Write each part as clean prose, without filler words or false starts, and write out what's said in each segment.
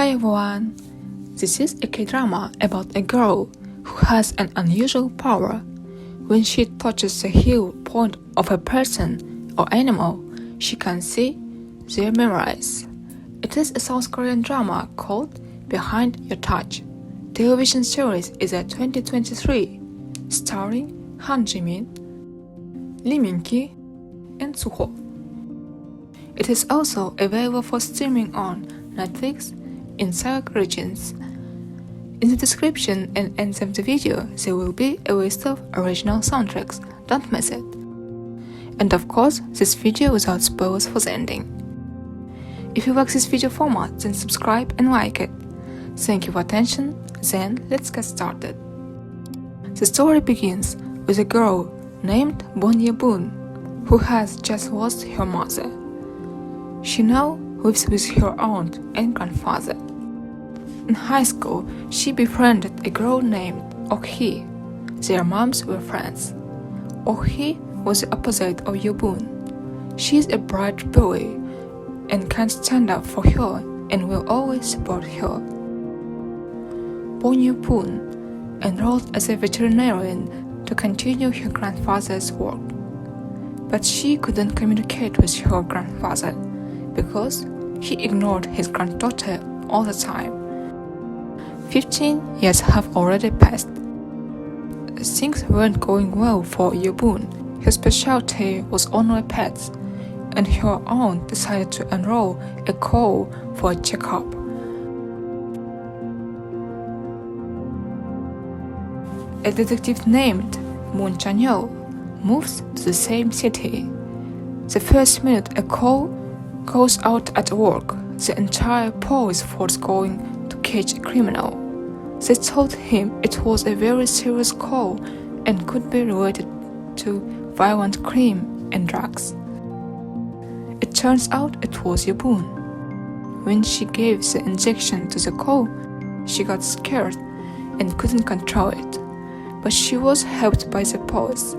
Hi everyone, this is a kdrama about a girl who has an unusual power. When she touches the heel point of a person or animal, she can see their memories. It is a South Korean drama called Behind Your Touch. Television series is a 2023, starring Han Ji-min, Lee Min-ki, and Suho. It is also available for streaming on Netflix in SAC regions. In the description and end of the video, there will be a list of original soundtracks. Don't miss it. And of course, this video without spoilers for the ending. If you like this video format, then subscribe and like it. Thank you for attention, then let's get started. The story begins with a girl named Bon who has just lost her mother. She now lives with her aunt and grandfather. In high school, she befriended a girl named Oh-hee. Their moms were friends. Oh-hee was the opposite of Yoo Hun. She is a bright boy and can't stand up for her and will always support her. Bon enrolled as a veterinarian to continue her grandfather's work. But she couldn't communicate with her grandfather because he ignored his granddaughter all the time. 15 years have already passed. Things weren't going well for Yoo Hun. Her specialty was only pets, and her aunt decided to enroll a call for a checkup. A detective named Moon Chan-yeol moves to the same city. The first minute a call goes out at work, the entire police force going to catch a criminal. They told him it was a very serious call and could be related to violent crime and drugs. It turns out it was Yoo Hun. When she gave the injection to the call, she got scared and couldn't control it, but she was helped by the police.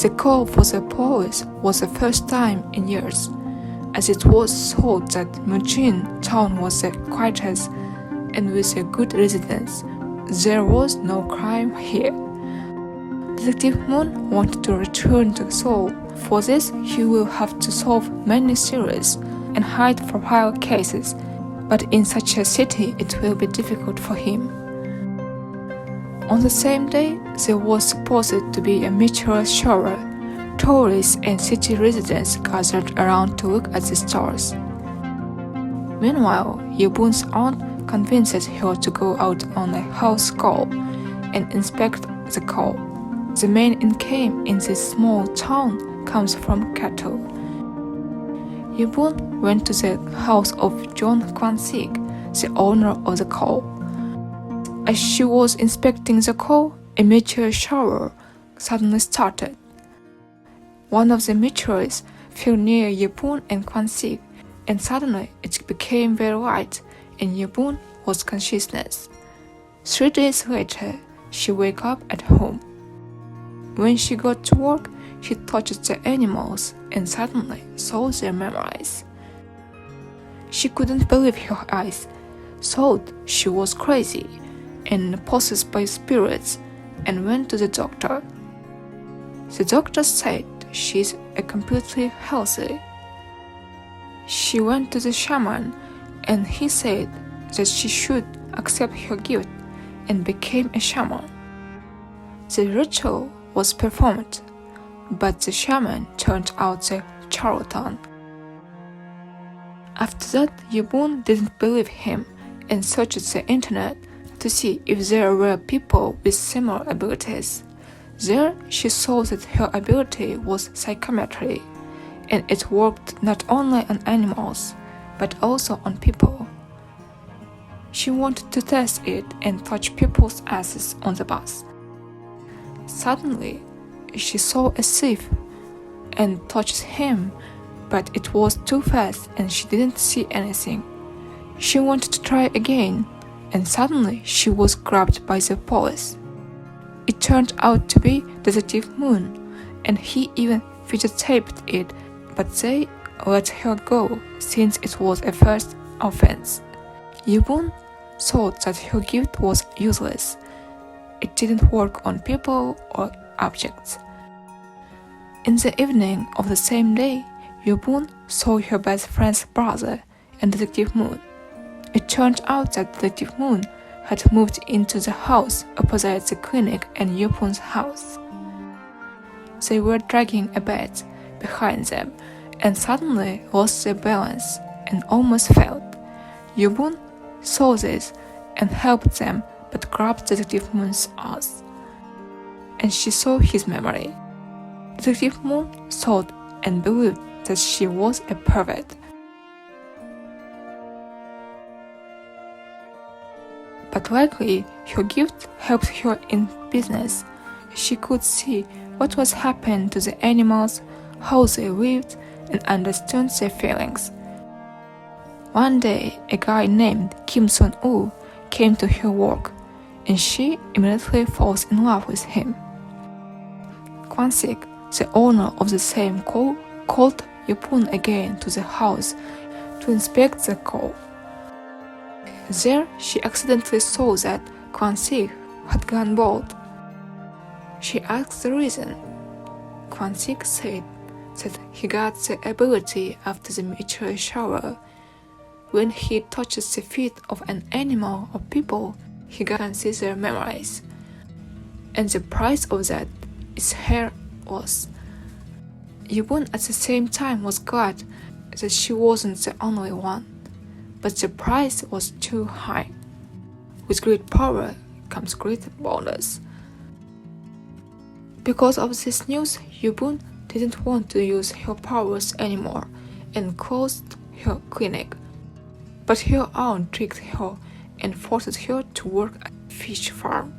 The call for the police was the first time in years, as it was thought that Mujin town was the quietest and with a good residence. There was no crime here. Detective Moon wanted to return to Seoul. For this, he will have to solve many series and high-profile cases, but in such a city it will be difficult for him. On the same day, there was supposed to be a meteor shower. Tourists and city residents gathered around to look at the stars. Meanwhile, Yoo Hun's aunt convinces her to go out on a house call and inspect the call. The main income in this small town comes from cattle. Yoo Hun went to the house of Joon Kwon-sik, the owner of the cow. As she was inspecting the cow, a meteor shower suddenly started. One of the meteors fell near Yoo Hun and Kwon-sik, and suddenly it became very light, and Yoo Hun lost consciousness. 3 days later, she woke up at home. When she got to work, she touched the animals and suddenly saw their memories. She couldn't believe her eyes, thought she was crazy and possessed by spirits, and went to the doctor. The doctor said she's completely healthy. She went to the shaman and he said that she should accept her gift and became a shaman. The ritual was performed, but the shaman turned out a charlatan. After that, Yoo Hun didn't believe him and searched the internet to see if there were people with similar abilities. There, she saw that her ability was psychometry, and it worked not only on animals, but also on people. She wanted to test it and touch people's asses on the bus. Suddenly, she saw a thief and touched him, but it was too fast and she didn't see anything. She wanted to try again, and suddenly she was grabbed by the police. It turned out to be Detective Moon, and he even videotaped it, but they let her go since it was a first offense. Yoo-hun thought that her gift was useless. It didn't work on people or objects. In the evening of the same day, Yoo-hun saw her best friend's brother and Detective Moon. It turned out that Detective Moon had moved into the house opposite the clinic and Yoo-hun's house. They were dragging a bed behind them and suddenly lost their balance and almost fell. Yoo-hun saw this and helped them but grabbed Detective Moon's ass. And she saw his memory. Detective Moon thought and believed that she was a pervert. But luckily, her gift helped her in business. She could see what was happening to the animals, how they lived, and understood their feelings. One day, a guy named Kim Sun-woo came to her work, and she immediately falls in love with him. Kwon-sik, the owner of the same coal, called Yoo-hun again to the house to inspect the coal. There, she accidentally saw that Kwon-sik had gone bald. She asked the reason. Kwon-sik said that he got the ability after the meteor shower. When he touches the feet of an animal or people, he can see their memories. And the price of that is hair loss. Yoo-hun at the same time was glad that she wasn't the only one, but the price was too high. With great power comes great baldness. Because of this news, Yoo-hun didn't want to use her powers anymore and closed her clinic. But her aunt tricked her and forced her to work at a fish farm.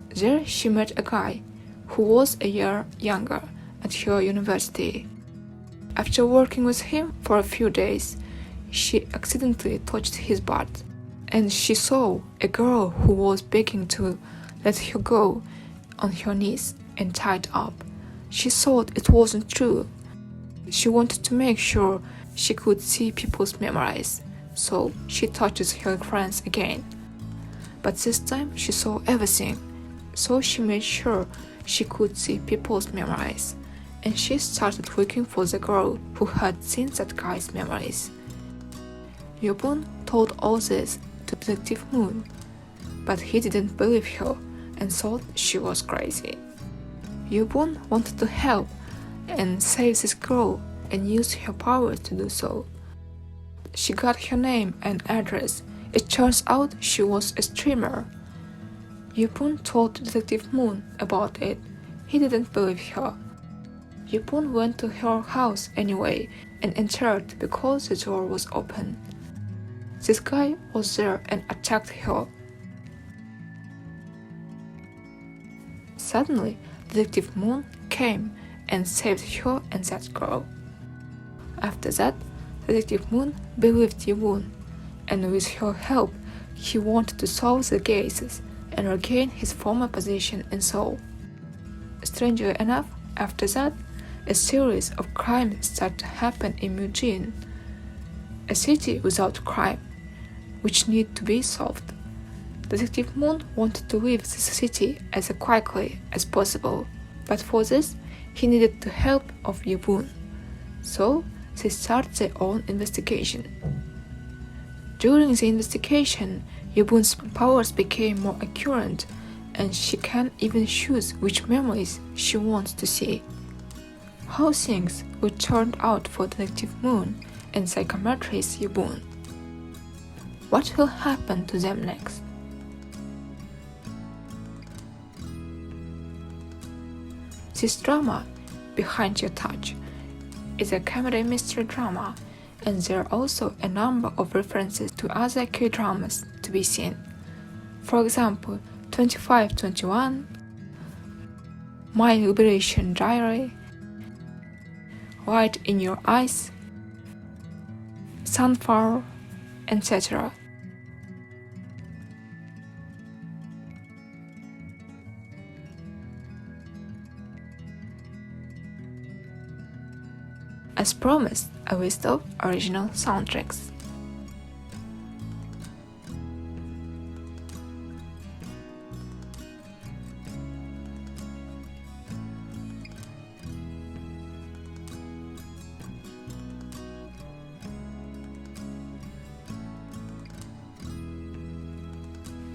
There she met a guy who was a year younger at her university. After working with him for a few days, she accidentally touched his butt, and she saw a girl who was begging to let her go on her knees and tied up. She thought it wasn't true. She wanted to make sure she could see people's memories, so she touches her friends again. But this time she saw everything, so she made sure she could see people's memories, and she started looking for the girl who had seen that guy's memories. Yoo-hun told all this to Detective Moon, but he didn't believe her and thought she was crazy. Yoo-hun wanted to help and save this girl and used her power to do so. She got her name and address. It turns out she was a streamer. Yoo-hun told Detective Moon about it. He didn't believe her. Yoo-hun went to her house anyway and entered because the door was open. This guy was there and attacked her. Suddenly, Detective Moon came and saved her and that girl. After that, Detective Moon believed Yoo-hun, and with her help, he wanted to solve the cases and regain his former position in Seoul. Strangely enough, after that, a series of crimes started to happen in Mujin, a city without crime, which need to be solved. Detective Moon wanted to leave this city as quickly as possible, but for this, he needed the help of Yoo-hun. So, they started their own investigation. During the investigation, Yoo-hun's powers became more accurate, and she can even choose which memories she wants to see. How things would turn out for Detective Moon and psychometrist Yoo-hun? What will happen to them next? This drama, Behind Your Touch, is a comedy mystery drama, and there are also a number of references to other K-dramas to be seen. For example, 2521, My Liberation Diary, Light in Your Eyes, Sunflower, etc. As promised, a list of original soundtracks.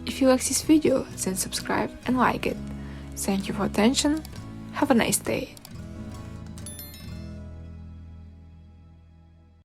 If you like this video, then subscribe and like it. Thank you for attention. Have a nice day.